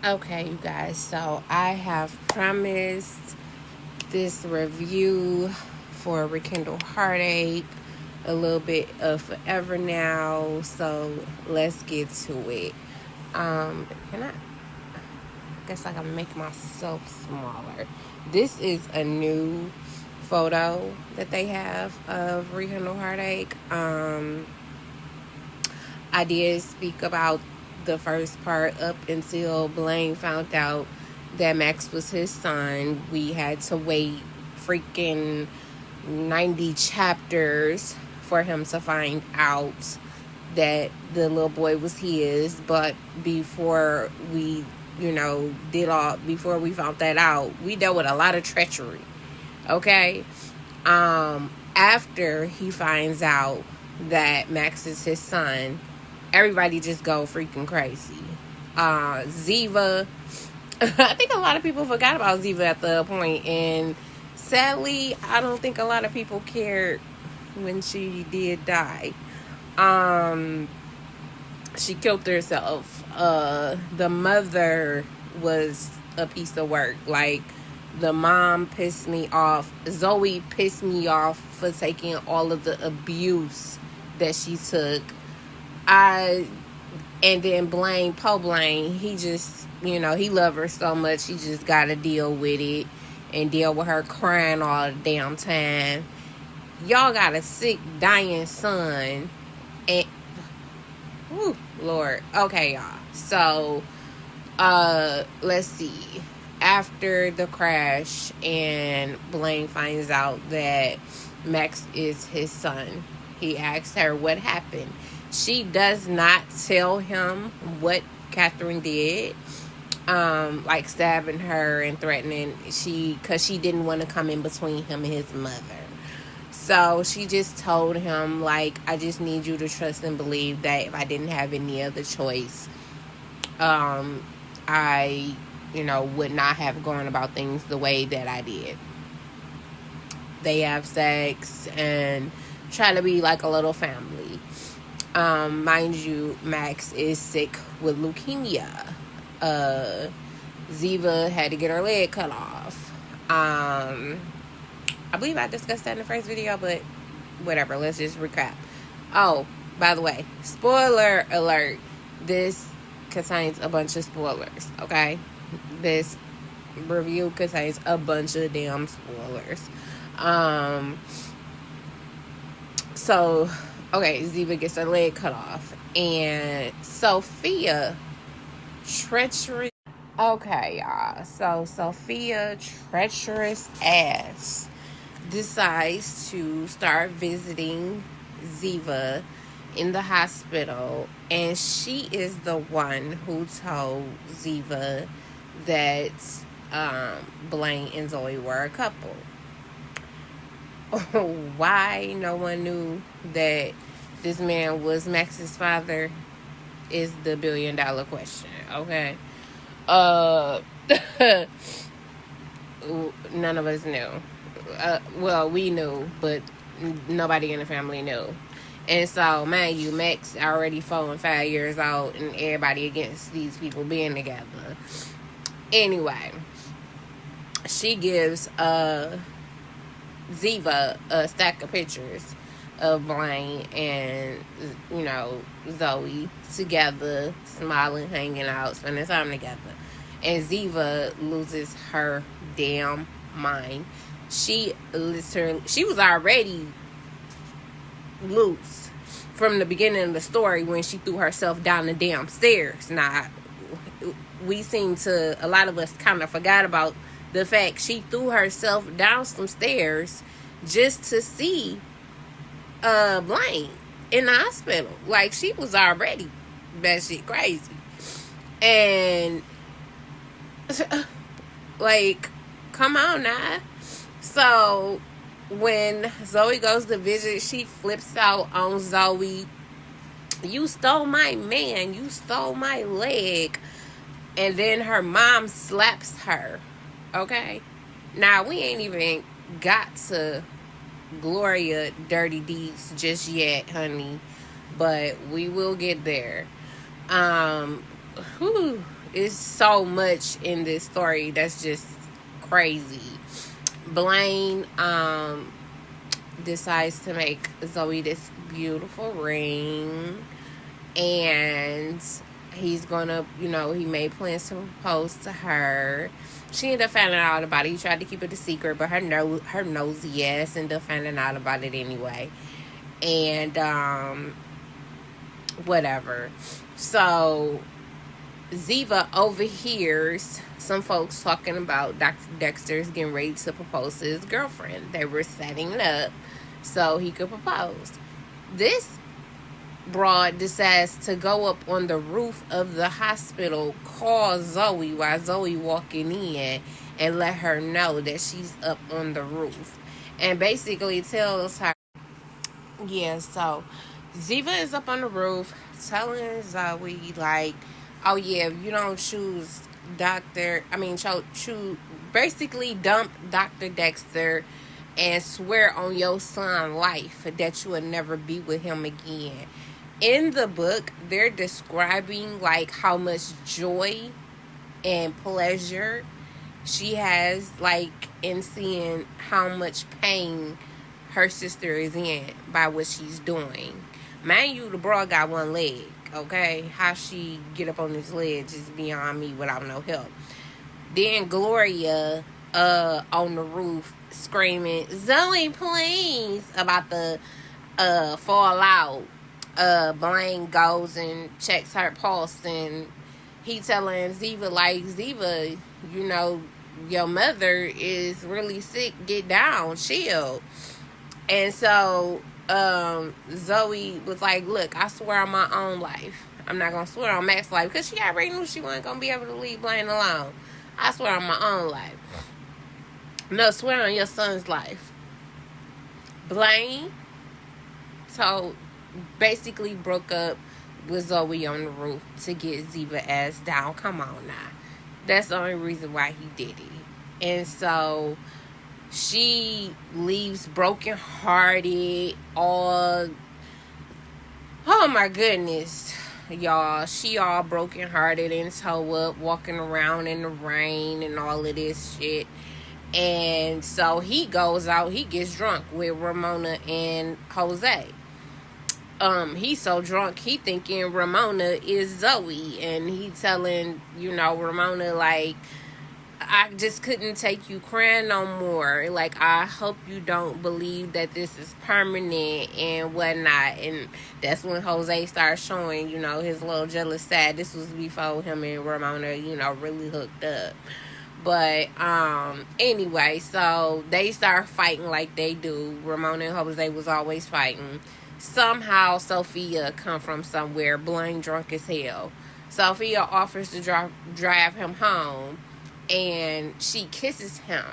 Okay, you guys, so I have promised this review for Rekindled Heartache a little bit of forever now, so let's get to it. Can I guess I can make myself smaller. This is a new photo that they have of Rekindled Heartache. I did speak about the first part up until Blaine found out that Max was his son. We had to wait freaking 90 chapters for him to find out that the little boy was his. But before we, before we found that out, we dealt with a lot of treachery. Okay? After he finds out that Max is his son, everybody just go freaking crazy. Ziva, I think a lot of people forgot about Ziva at the point, and sadly, I don't think a lot of people cared when she did die. She killed herself. The mother was a piece of work. Like, the mom pissed me off. Zoe pissed me off for taking all of the abuse that she took. And then Poe Blaine, he just, he loved her so much, he just got to deal with it and deal with her crying all the damn time. Y'all got a sick, dying son. And, whew, Lord. Okay, y'all. So, let's see. After the crash and Blaine finds out that Max is his son, he asks her what happened. She does not tell him what Catherine did, like stabbing her and threatening, because she didn't want to come in between him and his mother. So she just told him, like, I just need you to trust and believe that if I didn't have any other choice, I, would not have gone about things the way that I did. They have sex and try to be like a little family. Mind you, Max is sick with leukemia. Ziva had to get her leg cut off. I believe I discussed that in the first video, but whatever. Let's just recap. Oh, by the way, spoiler alert. This contains a bunch of spoilers, okay? This review contains a bunch of damn spoilers. So, okay, Ziva gets her leg cut off. And Sophia, treacherous. Okay, y'all. So, Sophia, treacherous ass, decides to start visiting Ziva in the hospital. And she is the one who told Ziva that Blaine and Zoe were a couple. Why no one knew that this man was Max's father is the $1 billion question, okay? None of us knew. Well, we knew, but nobody in the family knew. And so, mind you, Max already 4 and 5 years old, and everybody against these people being together. Anyway, she gives Ziva a stack of pictures of Blaine and, Zoe together, smiling, hanging out, spending time together. And Ziva loses her damn mind. She was already loose from the beginning of the story when she threw herself down the damn stairs. Now, a lot of us kind of forgot about the fact she threw herself down some stairs just to see Blaine in the hospital. Like, she was already batshit crazy. And, like, come on now. So, when Zoe goes to visit, she flips out on Zoe. You stole my man. You stole my leg. And then her mom slaps her. Okay? Now, we ain't even got to Gloria dirty deeds just yet, honey. But we will get there. it's so much in this story that's just crazy. Blaine decides to make Zoe this beautiful ring, and he's gonna, he made plans to propose to her. She ended up finding out about it. He tried to keep it a secret, but her nosy ass ended up finding out about it anyway. And whatever. So Ziva overhears some folks talking about Dr. Dexter's getting ready to propose to his girlfriend. They were setting it up so he could propose. This broad decides to go up on the roof of the hospital, call Zoe while Zoe walking in, and let her know that she's up on the roof. And basically tells her, so Ziva is up on the roof telling Zoe, like, oh yeah, if you don't choose basically dump Dr. Dexter and swear on your son's life that you will never be with him again. In the book, they're describing like how much joy and pleasure she has, like, in seeing how much pain her sister is in by what she's doing. Mind you, the broad got one leg, okay? How she get up on this ledge is beyond me without no help. Then Gloria on the roof screaming, Zoe, please, about to fall out. Blaine goes and checks her pulse, and he telling Ziva, like, Ziva, your mother is really sick, get down, chill. And so Zoe was like, look, I swear on my own life, I'm not gonna swear on Max's life, because she already knew she wasn't gonna be able to leave Blaine alone. I swear on my own life. No, swear on your son's life. Blaine basically broke up with Zoe on the roof to get Ziva ass down. Come on now. That's the only reason why he did it. And so she leaves broken hearted, oh my goodness, y'all. She all broken hearted and toe up, walking around in the rain and all of this shit. And so he goes out, he gets drunk with Ramona and Jose. He's so drunk, he thinking Ramona is Zoe, and he telling, Ramona, like, I just couldn't take you crying no more. Like, I hope you don't believe that this is permanent and whatnot. And that's when Jose starts showing, his little jealous side. This was before him and Ramona, really hooked up. But anyway, so they start fighting like they do. Ramona and Jose was always fighting. Somehow Sophia come from somewhere, Blaine drunk as hell. Sophia offers to drive him home, and she kisses him,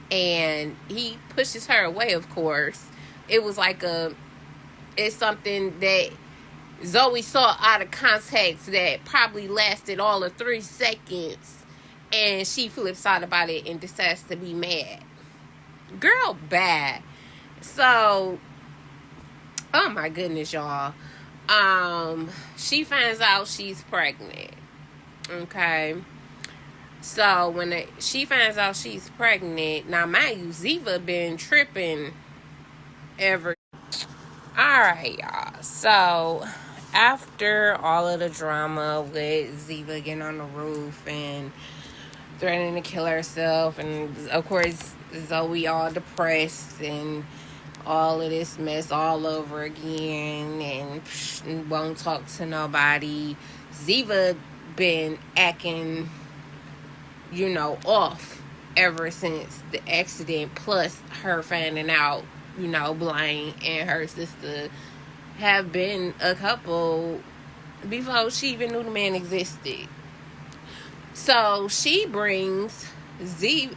and he pushes her away, of course. It was like it's something that Zoe saw out of context that probably lasted all of 3 seconds, and she flips out about it and decides to be mad. Girl, bad. So, oh my goodness, y'all. She finds out she's pregnant. Okay. So when she finds out she's pregnant, now mind you, Ziva been tripping ever. Alright, y'all. So after all of the drama with Ziva getting on the roof and threatening to kill herself, and of course Zoe all depressed and all of this mess all over again, and won't talk to nobody. Ziva been acting, off ever since the accident, plus her finding out, Blaine and her sister have been a couple before she even knew the man existed. So she brings Zoe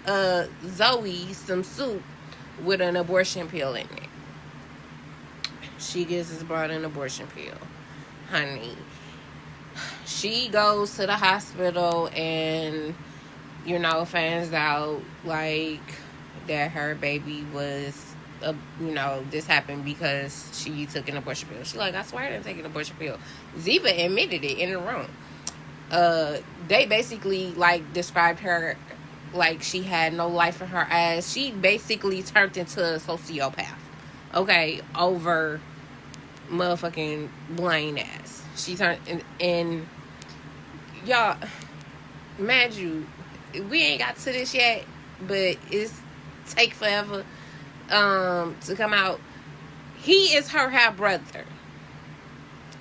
some soup with an abortion pill in it. She gives this broad an abortion pill. Honey. She goes to the hospital and, finds out, like, that her baby was, this happened because she took an abortion pill. She's like, I swear I didn't take an abortion pill. Ziva admitted it in the room. they basically like described her like she had no life in her ass. She basically turned into a sociopath. Okay, over motherfucking Blaine ass. She turned and y'all, mind you, we ain't got to this yet, but it's take forever to come out. He is her half brother.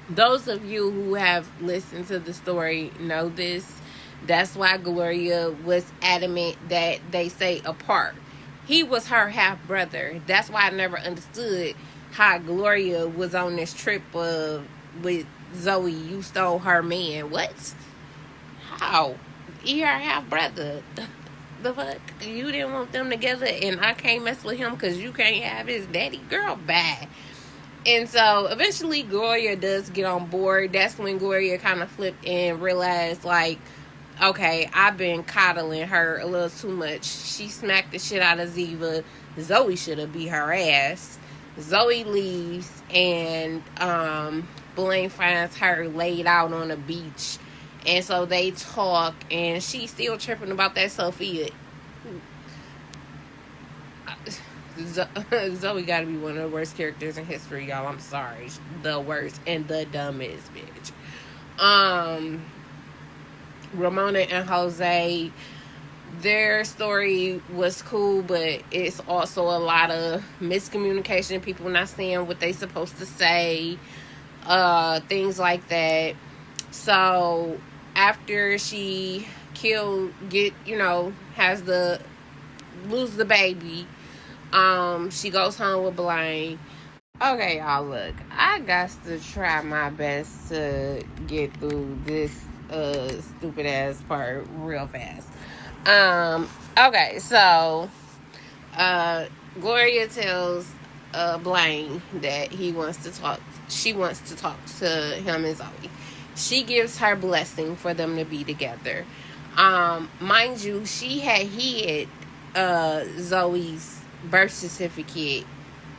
Those of you who have listened to the story know this. That's why Gloria was adamant that they stay apart. He was her half brother. That's why I never understood how Gloria was on this trip with Zoe. You stole her man. What? How? He her half brother. The fuck? You didn't want them together, and I can't mess with him because you can't have his daddy. Girl, bad. And so eventually Gloria does get on board. That's when Gloria kind of flipped and realized, like, okay, I've been coddling her a little too much. She smacked the shit out of Ziva. Zoe should have beat her ass. Zoe leaves, and Blaine finds her laid out on a beach. And so they talk, and she's still tripping about that Sophia. Zoe gotta be one of the worst characters in history, y'all. I'm sorry. The worst and the dumbest bitch. Ramona and Jose, their story was cool, but it's also a lot of miscommunication, people not saying what they supposed to say, things like that. So after she lose the baby, she goes home with Blaine. Okay, y'all, look, I got to try my best to get through this stupid ass part real fast. Okay, so Gloria tells Blaine that she wants to talk to him and Zoe. She gives her blessing for them to be together. Mind you, she had hid Zoe's birth certificate,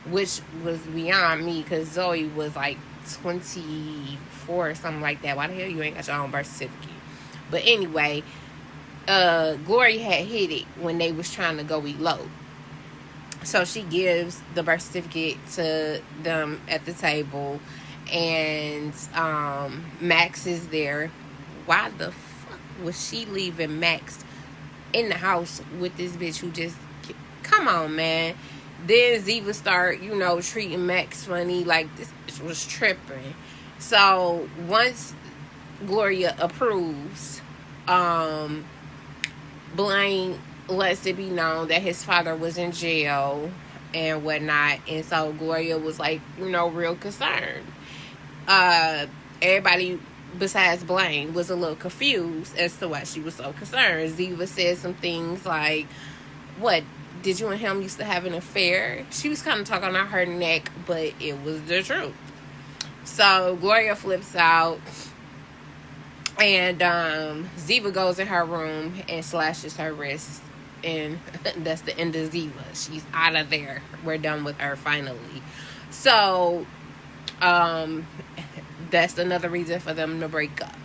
which was beyond me, because Zoe was like 24 or something like that. Why the hell you ain't got your own birth certificate? But anyway, Gloria had hid it when they was trying to go elope. So she gives the birth certificate to them at the table, and Max is there. Why the fuck was she leaving Max in the house with this bitch who just... Come on, man. Then Ziva start, treating Max funny, like this bitch was tripping. So once Gloria approves, Blaine lets it be known that his father was in jail and whatnot, and so Gloria was like, real concerned. Everybody besides Blaine was a little confused as to why she was so concerned. Ziva said some things like, what, did you and him used to have an affair? She was kind of talking on her neck, but it was the truth. So Gloria flips out, and Ziva goes in her room and slashes her wrist, and that's the end of Ziva. She's out of there. We're done with her finally. So that's another reason for them to break up,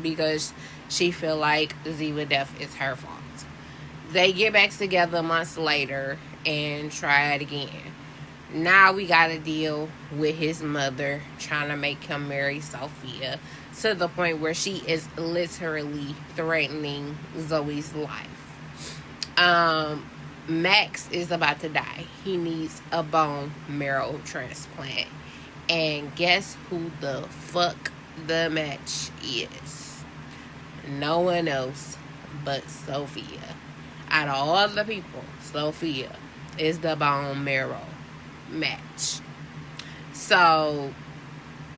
because she feel like Ziva death is her fault. They get back together months later and try it again. Now we got to deal with his mother trying to make him marry Sophia, to the point where she is literally threatening Zoe's life. Max is about to die. He needs a bone marrow transplant. And guess who the fuck the match is? No one else but Sophia. Out of all the people, Sophia is the bone marrow match. So